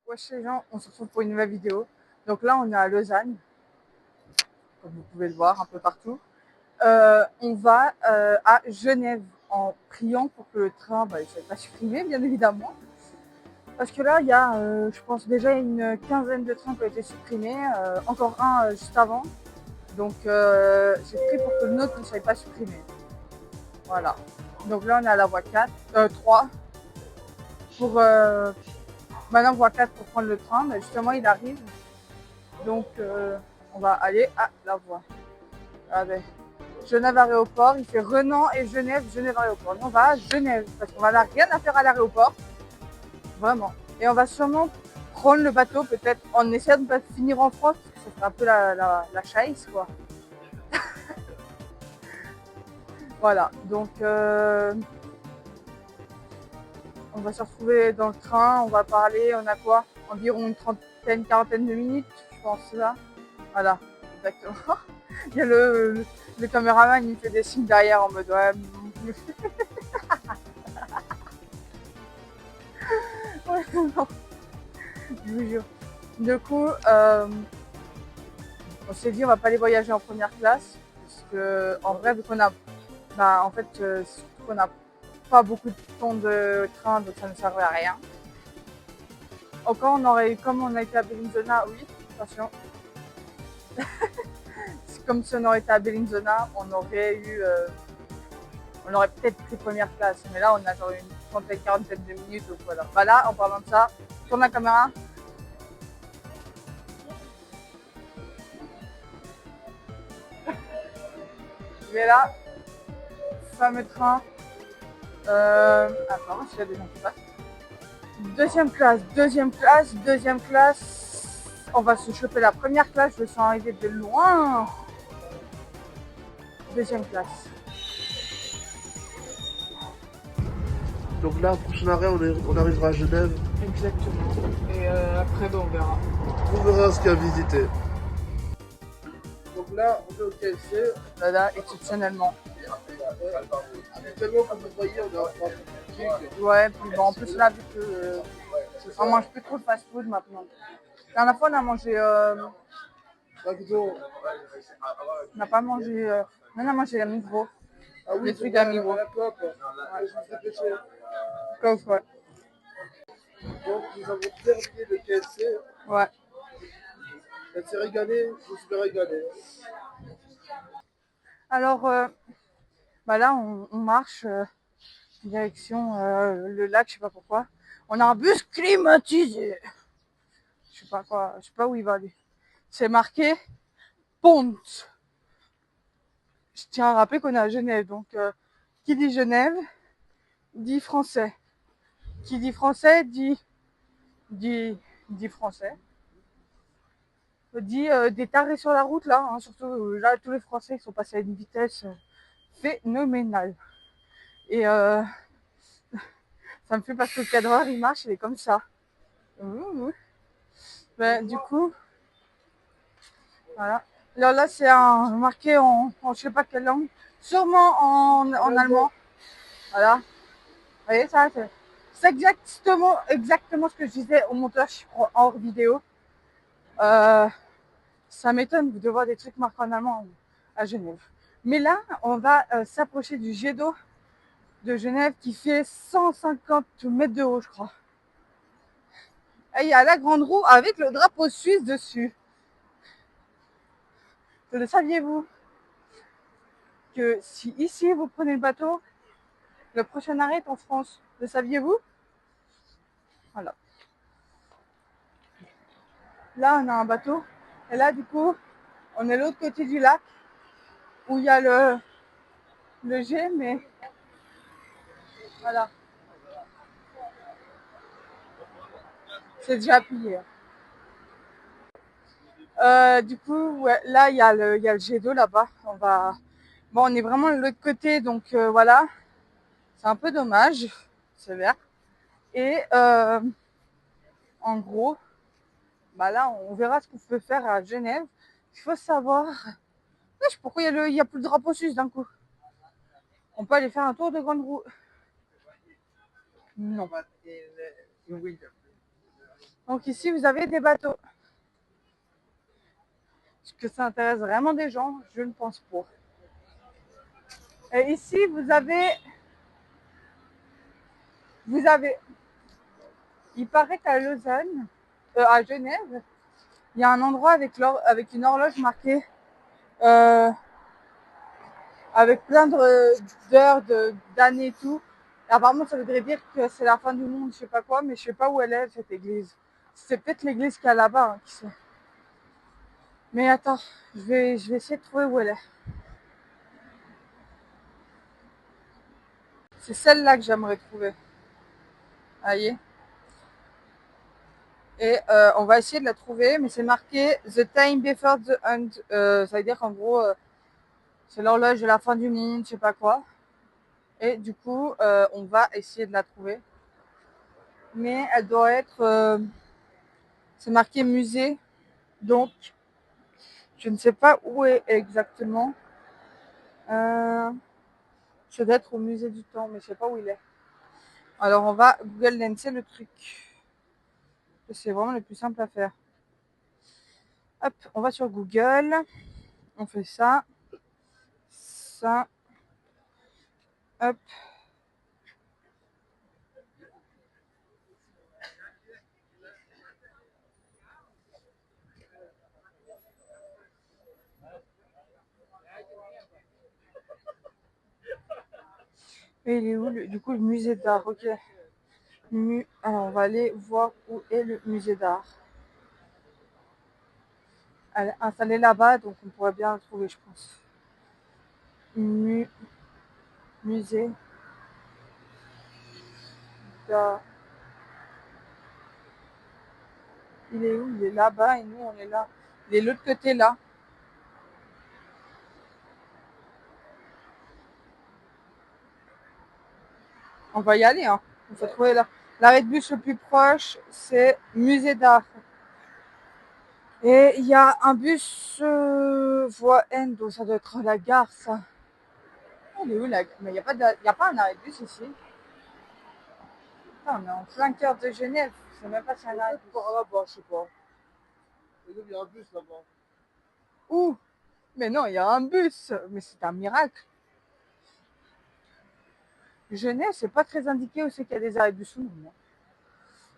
Wesh les gens, on se retrouve pour une nouvelle vidéo. Donc là, on est à Lausanne, comme vous pouvez le voir un peu partout. On va à Genève en priant pour que le train ne soit pas supprimé, bien évidemment. Parce que là, il y a, je pense, déjà une quinzaine de trains qui ont été supprimés, encore un juste avant. Donc j'ai pris pour que le nôtre ne soit pas supprimé. Voilà. Donc là, on est à la voie 4, 3. Pour, maintenant, voie 4 pour prendre le train. Mais justement, il arrive. Donc, on va aller à la voie. Regardez. Genève aéroport, il fait Renan et Genève, Genève aéroport. Nous, on va à Genève parce qu'on n'a rien à faire à l'aéroport. Vraiment. Et on va sûrement prendre le bateau, peut-être en essayant de ne pas finir en France, parce que ça ferait un peu la chaise, quoi. Voilà. Donc, on va se retrouver dans le train, on va parler, on a quoi? Environ une trentaine, quarantaine de minutes, je pense, là. Voilà, exactement. Il y a le caméraman, il me fait des signes derrière en mode ouais. Ouais, non, je vous jure. Du coup, on s'est dit on va pas aller voyager en première classe parce que en vrai vu qu'on a, en fait, surtout qu'on n'a pas beaucoup de temps de train, donc ça ne servait à rien. Encore on aurait eu, comme on a été à Bellinzona, oui, attention. C'est comme si on aurait été à Bellinzona, on aurait eu on aurait peut-être pris première classe, mais là on a genre une trentaine, quarantaine de minutes, donc voilà. Bah là, en parlant de ça, tourne la caméra. Il est là, fameux train. Attends, s'il y a des gens qui passent. Deuxième classe, deuxième classe, deuxième classe. On va se choper la première classe, je le sens arriver de loin. Deuxième classe. Donc là, prochain arrêt, on arrivera à Genève. Exactement. Et après, on verra. On verra ce qu'il y a à visiter. Donc là, on est au KFC. Voilà, exceptionnellement. Habituellement, comme vous voyez, on est en train de Ouais, puis bon, en plus là, vu que on mange plus trop de fast-food maintenant. La dernière fois, on a mangé. McDo. On n'a pas mangé. On a mangé la Migros. Ah oui, Les trucs à Migros. la coop. Ouais, je vous ai pêché. Coff, ouais. Donc nous avons terminé le KFC. Ouais. Elle s'est régalée, je me suis régalé. Alors, là, on marche direction le lac, je sais pas pourquoi. On a un bus climatisé. Je sais pas quoi, je sais pas où il va aller. C'est marqué Pont. Je tiens à rappeler qu'on est à Genève, donc qui dit Genève dit français. Qui dit français dit français. Dit des tarés sur la route là, hein, surtout là tous les Français ils sont passés à une vitesse phénoménale. Et ça me fait parce que le cadreur il marche, il est comme ça. Ben, du coup, voilà. Alors là c'est marqué en je sais pas quelle langue, sûrement en allemand. Voilà. Vous voyez ça, c'est exactement ce que je disais au montage hors vidéo. Ça m'étonne de voir des trucs marqués en allemand à Genève. Mais là, on va s'approcher du jet d'eau de Genève qui fait 150 mètres de haut, je crois. Et il y a la grande roue avec le drapeau suisse dessus. Le saviez-vous que si ici vous prenez le bateau, le prochain arrêt est en France? Le saviez-vous? Voilà. Là, on a un bateau. Et là, du coup, on est de l'autre côté du lac où il y a le jet, mais voilà. C'est déjà plié. Du coup, ouais, là, il y a le jet d'eau là-bas. Bon, on est vraiment de l'autre côté, donc voilà. C'est un peu dommage, c'est vert. Et en gros, là, on verra ce qu'on peut faire à Genève. Il faut savoir, pourquoi il y a plus de drapeau suisse d'un coup. On peut aller faire un tour de grande roue. Non. Donc ici, vous avez des bateaux. Est-ce que ça intéresse vraiment des gens? Je ne pense pas. Et ici, vous avez, il paraît qu'à Lausanne, à Genève, il y a un endroit avec une horloge marquée avec plein d'heures, d'années et tout. Et apparemment, ça voudrait dire que c'est la fin du monde, je sais pas quoi, mais je sais pas où elle est, cette église. C'est peut-être l'église qu'il y a là-bas, hein, qui sait. Mais attends, je vais essayer de trouver où elle est. C'est celle-là que j'aimerais trouver. Voyez. Et on va essayer de la trouver, mais c'est marqué The Time Before the End. Ça veut dire qu'en gros, c'est l'horloge de la fin du monde, je sais pas quoi. Et du coup, on va essayer de la trouver. Mais elle doit être... c'est marqué musée. Donc, je ne sais pas où est exactement. Ça doit être au musée du temps, mais je ne sais pas où il est. Alors, on va Google Lenser le truc. C'est vraiment le plus simple à faire. Hop, on va sur Google. On fait ça. Ça. Hop. Et il est où du coup le musée d'art? Ok. Alors on va aller voir où est le musée d'art. Elle est installée là-bas, donc on pourrait bien le trouver, je pense. Musée d'art. Il est où? Il est là-bas et nous on est là. Il est de l'autre côté là. On va y aller, hein. On va trouver là. L'arrêt de bus le plus proche, c'est musée d'art. Et il y a un bus voie N, donc ça doit être la gare, ça. Elle est où la gare? Mais il n'y a pas un arrêt de bus ici. Putain, on est en plein cœur de Genève. Je sais même pas si y a un arrêt de bus. Par là-bas, je sais pas. Il y a un bus là-bas. Où? Mais non, il y a un bus. Mais c'est un miracle. Genève, c'est pas très indiqué où c'est qu'il y a des arrêts de bus.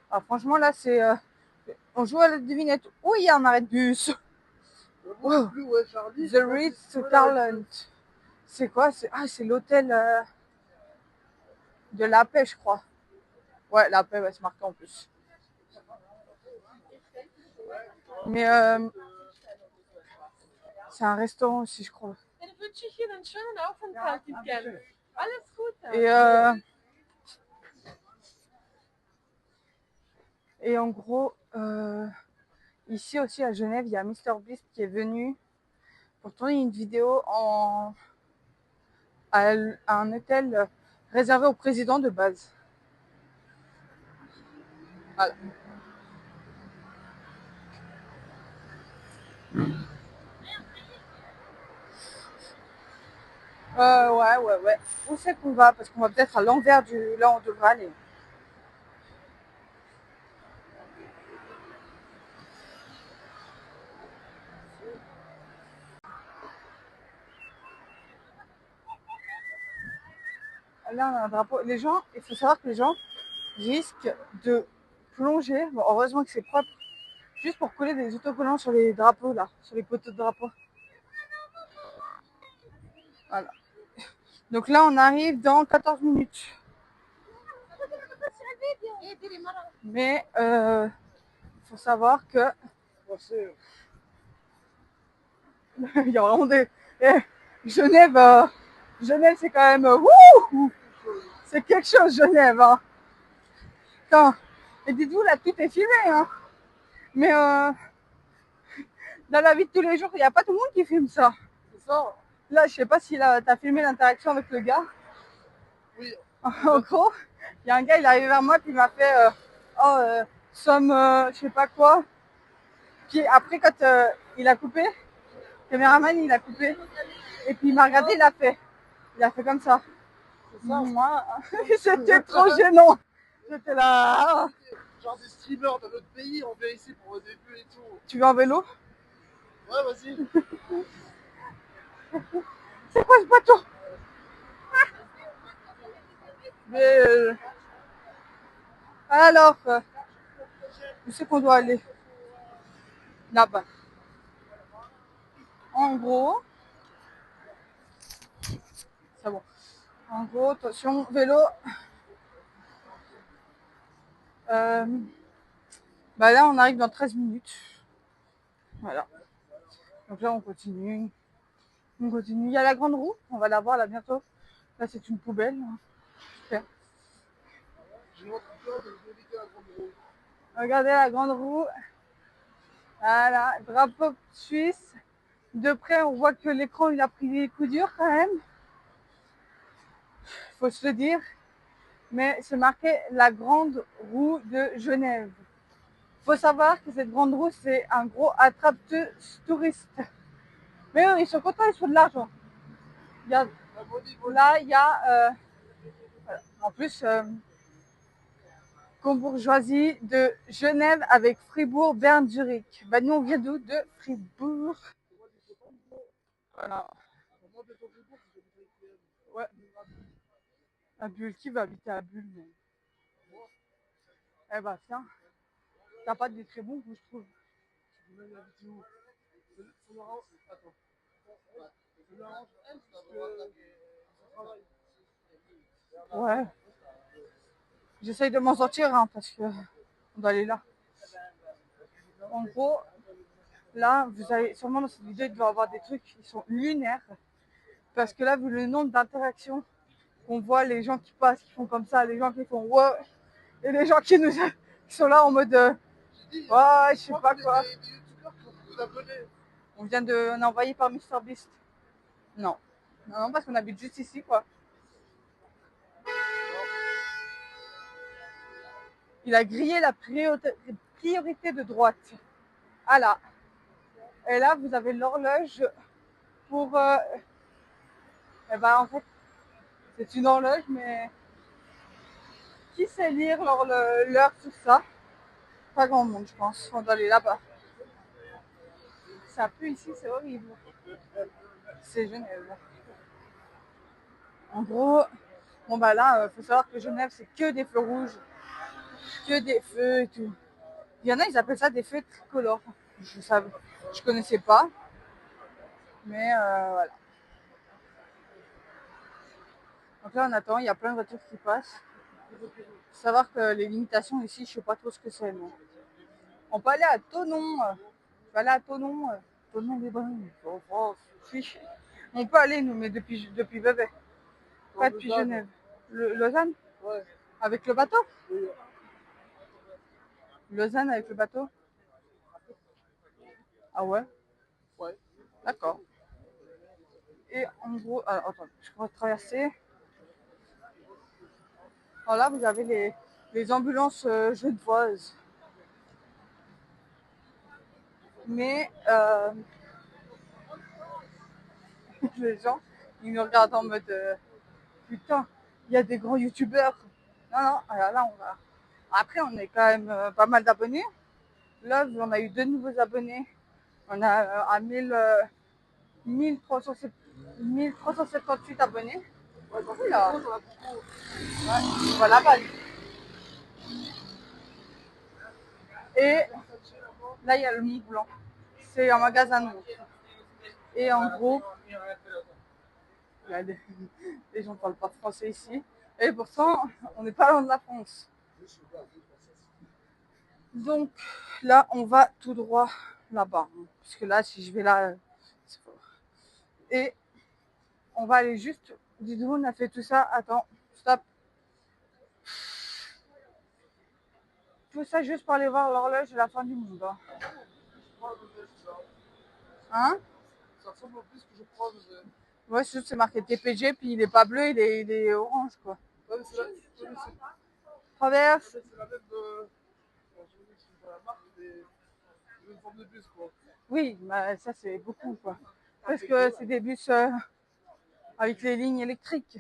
Alors franchement, là, c'est... on joue à la devinette. Où il y a un arrêt de bus? Wow. Plus, ouais, Charlie, The Ritz-Carlton. C'est quoi? C'est l'hôtel de la paix, je crois. Ouais, la paix, ouais, c'est marqué en plus. Mais c'est un restaurant aussi, je crois. Et en gros, ici aussi à Genève, il y a MrBeast qui est venu pour tourner une vidéo à un hôtel réservé au président de base. Voilà. Ouais. Où c'est qu'on va? Parce qu'on va peut-être à l'envers là où on devrait aller. Là, on a un drapeau. Les gens, il faut savoir que les gens risquent de plonger. Bon, heureusement que c'est propre. Juste pour coller des autocollants sur les drapeaux, là, sur les poteaux de drapeau. Voilà. Donc là, on arrive dans 14 minutes. Mais faut savoir que il y a vraiment des... Genève, c'est quand même... c'est quelque chose, Genève. Hein. Attends. Et dites-vous, là, tout est filmé. Hein. Mais dans la vie de tous les jours, il n'y a pas tout le monde qui filme ça. C'est ça. Là, je sais pas si t'as filmé l'interaction avec le gars. Oui. En gros, il y a un gars, il est arrivé vers moi, puis il m'a fait je sais pas quoi. Puis après, quand il a coupé, le caméraman, il a coupé. Et puis il m'a regardé, il a fait comme ça. Moi, c'était trop gênant. J'étais là. genre des streamers d'un autre pays, on vient ici pour des vues et tout. Tu veux en vélo? Ouais, vas-y. C'est quoi ce bateau? Mais alors, où c'est qu'on doit aller? Là-bas. En gros, c'est bon. En gros, attention, vélo. Bah là, on arrive dans 13 minutes. Voilà. Donc là, on continue. On continue. Il y a la grande roue. On va la voir là bientôt. Là, c'est une poubelle. Super. Je montre encore, mais je vais éviter la grande roue. Regardez la grande roue. Voilà. Drapeau suisse. De près, on voit que l'écran, il a pris des coups durs quand même. Faut se le dire. Mais c'est marqué la grande roue de Genève. Faut savoir que cette grande roue, c'est un gros attrape-touriste. Mais eux, ils sont contents, ils font de l'argent. Regarde, là, il y a, voilà. En plus, Combourgeoisie de Genève avec Fribourg, Berne, Zurich. Bah, nous, on vient d'où? De Fribourg. Voilà. Ouais. À Bulle, qui va habiter à Bulle? Mais... Eh bah, tiens, t'as pas des très bons goûts, je trouve. Ouais. J'essaye de m'en sortir, hein, parce que on doit aller là. En gros, là, vous avez sûrement dans cette vidéo, il doit y avoir des trucs qui sont lunaires. Parce que là, vu le nombre d'interactions qu'on voit, les gens qui passent, qui font comme ça, les gens qui font wow, et les gens qui sont là en mode ouais, je sais pas quoi. On vient de envoyer par MrBeast. Non. Non, parce qu'on habite juste ici, quoi. Il a grillé la priorité de droite. Ah là. Et là, vous avez l'horloge pour... eh ben, en fait, c'est une horloge, mais qui sait lire l'heure, tout ça? Pas grand monde, je pense. On doit aller là-bas. Ça pue ici, c'est horrible. C'est Genève. En gros, bon bah là, faut savoir que Genève, c'est que des feux rouges, que des feux et tout. Il y en a, ils appellent ça des feux tricolores. Je connaissais pas, mais voilà. Donc là, on attend, il y a plein de voitures qui passent. Faut savoir que les limitations ici, je sais pas trop ce que c'est, non. On peut aller à Thonon. On peut aller à Thonon. Thonon des Bains. Oh, on peut aller, nous, mais depuis Vevey. Pas depuis Genève. Lausanne? Ouais. Avec le bateau? Oui. Lausanne avec le bateau? Ah ouais? Ouais. D'accord. Et en gros, alors, attends, je vais traverser. Alors là, vous avez les ambulances genevoises. Mais les gens, ils nous regardent en mode putain, il y a des grands youtubeurs. Non, non, alors là, on va. Après, on est quand même pas mal d'abonnés. Là, on a eu 2 nouveaux abonnés. On a à 1378 abonnés. Oula. Ouais, voilà, bah. Et là, il y a le Mont Blanc. C'est un magasin de montres. Et en gros, les gens ne parlent pas français ici. Et pourtant, on n'est pas loin de la France. Donc là, on va tout droit là-bas. Parce que là, si je vais là, c'est fort. Et on va aller juste. Dis-nous, on a fait tout ça. Attends, stop. Tout ça juste pour aller voir l'horloge de la fin du monde. Hein? Ça ressemble au plus que je crois. Ouais, c'est marqué TPG, puis il est pas bleu, il est orange, quoi. Ouais, mais c'est Traverse. c'est la même. La marque des formes de bus, quoi. Oui, bah, ça c'est beaucoup, quoi. Parce que c'est des bus avec les lignes électriques.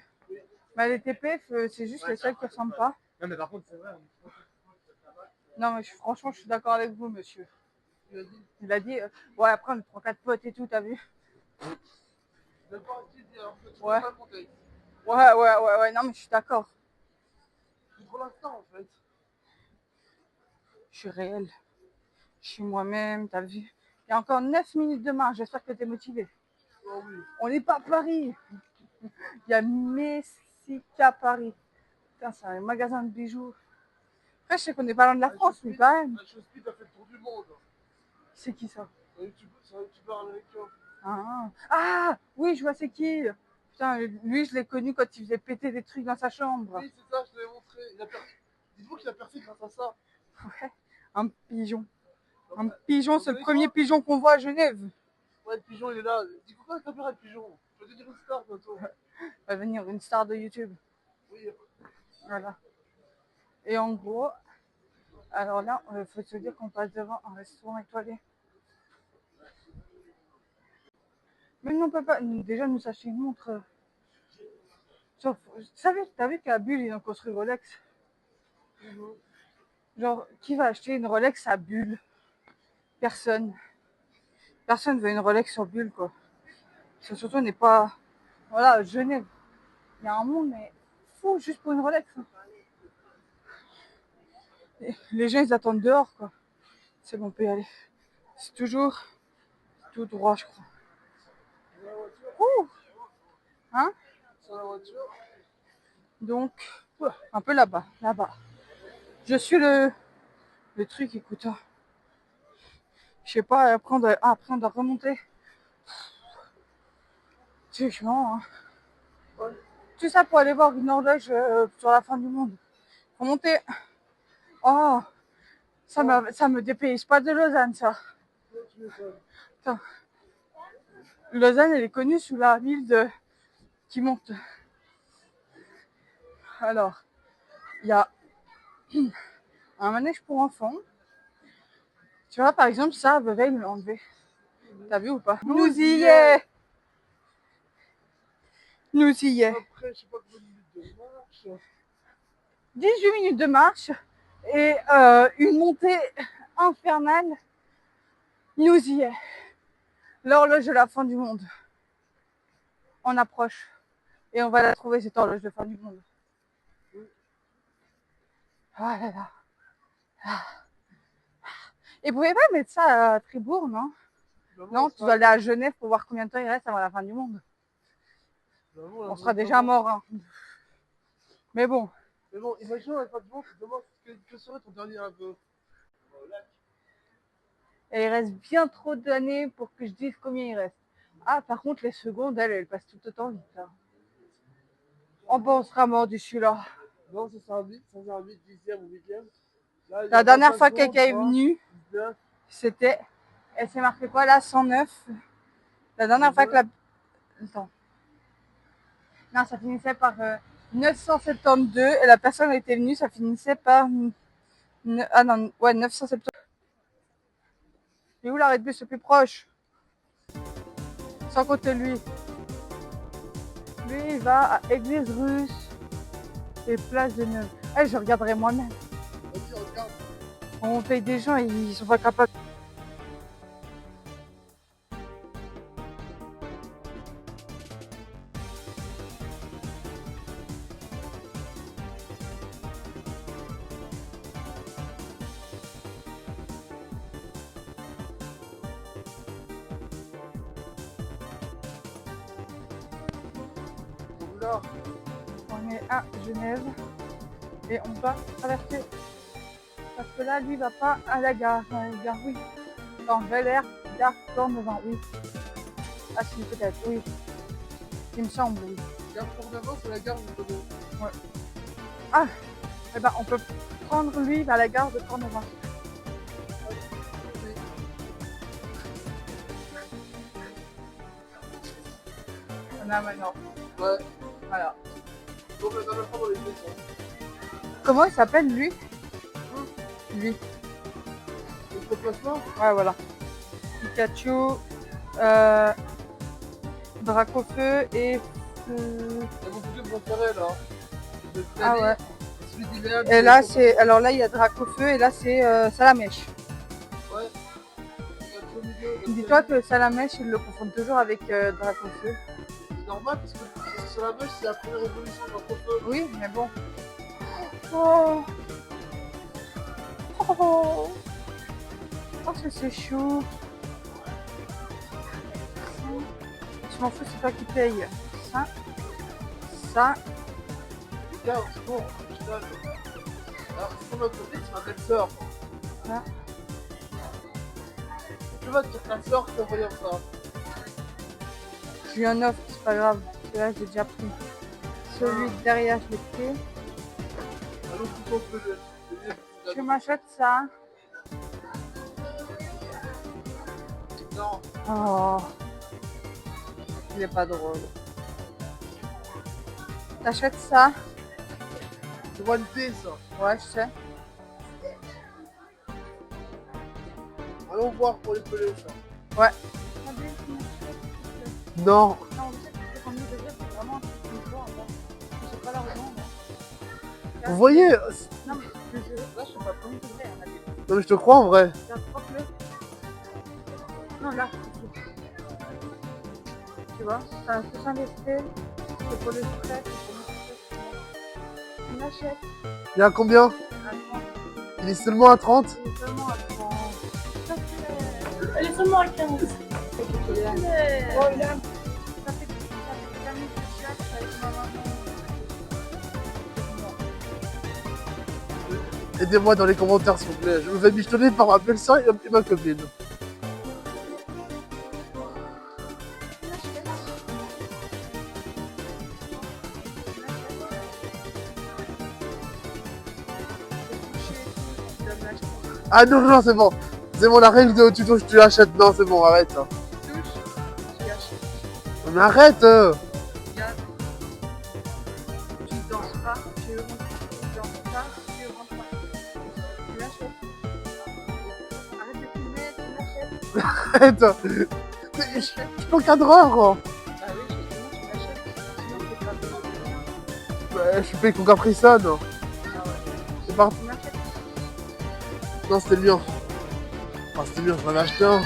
Bah, les TPF, c'est juste les seuls qui ressemblent pas. Non, mais par contre, c'est vrai. Non, mais franchement, je suis d'accord avec vous, monsieur. Il a dit. Il a dit, ouais, après, on est 3-4 potes et tout, t'as vu? D'accord, il dit, alors que tu Ouais. comprends le contexte. Ouais, non, mais je suis d'accord. C'est pour l'instant, en fait. Je suis réelle. Je suis moi-même, t'as vu? Il y a encore 9 minutes de marche, j'espère que t'es motivé. Oh oui. On n'est pas à Paris. Il y a Messica Paris. Putain, c'est un magasin de bijoux. Après, je sais qu'on n'est pas loin de la France, mais quand même. Speed a fait le tour du monde. C'est qui ça? C'est un youtubeur américain. Ah, oui, je vois c'est qui. Putain, lui, je l'ai connu quand il faisait péter des trucs dans sa chambre. Oui, c'est ça, je te l'ai montré. Dites-vous qu'il a percé grâce à ça. Ouais, un pigeon. Un pigeon, c'est le premier pigeon qu'on voit à Genève. Ouais, le pigeon, il est là. Dis-vous quoi, t'as peur à le pigeon? Je vais te dire une star bientôt. Va venir une star de YouTube. Oui. Voilà. Et en gros, alors là, il faut se dire qu'on passe devant un restaurant étoilé. Mais non, papa, déjà nous acheter une montre. Genre, t'as vu qu'à Bulle, ils ont construit Rolex? Genre, qui va acheter une Rolex à Bulle? Personne. Personne veut une Rolex sur Bulle, quoi. Ça, surtout, on n'est pas. Voilà, Genève. Il y a un monde, mais fou, juste pour une Rolex. Et les gens, ils attendent dehors, quoi. C'est bon, on peut y aller. C'est toujours tout droit, je crois. Ouh. Hein? Sur la voiture. Donc, un peu là-bas, là-bas. Je suis le truc, écoute. Je sais pas, après on doit remonter. C'est chiant, hein. Ouais. Tout ça pour aller voir une horloge sur la fin du monde. Faut monter. Oh, ça me dépayse pas de Lausanne, ça. Putain. Lausanne, elle est connue sous la ville qui monte. Alors, il y a un manège pour enfants. Tu vois, par exemple, ça, Vevey me l'a enlevé. T'as vu ou pas? Nous y est. Nous y est. Après, je sais pas combien de minutes de marche. 18 minutes de marche et une montée infernale. Nous y est. L'horloge de la fin du monde. On approche. Et on va la trouver, cette horloge de fin du monde. Ah là là. Ah. Et vous pouvez pas mettre ça à Fribourg, non? Non, tu dois aller à Genève pour voir combien de temps il reste avant la fin du monde. On sera déjà mort. Hein. Mais bon. Mais bon, imaginons la fin du monde, demain, que serait ton dernier aveu? Et il reste bien trop d'années pour que je dise combien il reste. Ah, par contre, les secondes, elles passent tout autant vite. Hein. Oh, bon, on sera mort d'ici là. Non, ça sera vite, 10e ou 8e. Là, la dernière fois que quelqu'un est venu, c'était. Elle s'est marquée quoi là? 109. La dernière fois que la. Attends. Non, ça finissait par 972 et la personne était venue, ça finissait par. Ah non, ouais, 972. Et où l'arrêt de bus le plus proche? Sans compter lui. Lui, il va à Église Russe et Place de Neuve. Eh, je regarderai moi-même. Vas-y, regarde. On paye des gens, ils sont pas capables. Là. On est à Genève et on va traverser. Parce que là, lui, il va pas à la gare. Oui. Dans Bel Air, gare Cornevin, oui. Ah si, peut-être, oui. Il me semble, oui. Gare Cornevin, c'est la gare du Bordeaux. Ouais. Ah, eh ben, on peut prendre lui vers la gare de Cornevin. On a maintenant. Ouais. Voilà. Donc, la dernière fois, on les fait. Comment il s'appelle, lui? Lui. Le déplacement? Ouais, voilà. Pikachu, Dracofeu et... C'est mon film préféré là. Ah ouais. fruits d'hiver. Et là, c'est. Alors là, il y a drac au feu et là, c'est salamèche. Ouais. Dis-toi que salamèche, ils le confondent toujours avec drac au feu. C'est normal parce que sur la mèche, c'est la première évolution d'un feu. Oui, mais bon. Oh, oh, oh c'est chou. Je m'en fous, c'est toi qui paye. Ça. Regarde, c'est bon, je donne. Alors, c'est comme un côté, c'est ma belle-sœur. Ah. Tu vas te dire ta sœur qui t'a envoyé ça. J'ai eu un offre, c'est pas grave. Celui-là, j'ai déjà pris. Celui de derrière, je l'ai pris. Alors, tu t'en peux Tu m'achètes ça? Non. Oh. Il est pas drôle. T'achètes ça? C'est One Day, ça. Ouais, je sais. Allons voir pour les peluches. Ouais. Non. Vous voyez? Non, mais je sais pas, je sais pas comment tu fais. Non, mais je te crois en vrai. Non, là, tu vois, c'est un coussin d'esprit, c'est pour le stress, on achète. Il y a combien? À 30. Il est seulement à 30? Il est seulement à 30. Elle est seulement à 15. Oh, là. Ça fait 5 minutes que je cherche avec ma maman. Aidez-moi dans les commentaires, s'il vous plaît. Je me fais michetonner par ma belle-sœur et ma copine. Ah non, non, c'est bon. C'est bon, la règle de tu touches, tu l'achètes. Non, c'est bon, arrête. Tu touches, tu achètes. Mais arrête. Regarde. Tu danses pas, tu danses pas, tu rentres pas. Tu l'achètes. Arrête de filmer, tu l'achètes. Arrête. Je suis encadreur. Ah oui, justement, tu l'achètes. Sinon, c'est pas bon. Je suis payé Coca Prison. Ah ouais. C'est pas... Tu l'achètes. Non, c'était le mien. Ah, c'était le mien, je m'en ai acheté un.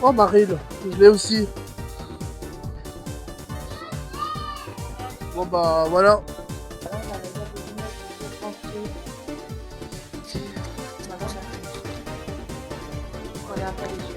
Oh, Maril, je l'ai aussi. Bon, bah, voilà. Voilà, pas les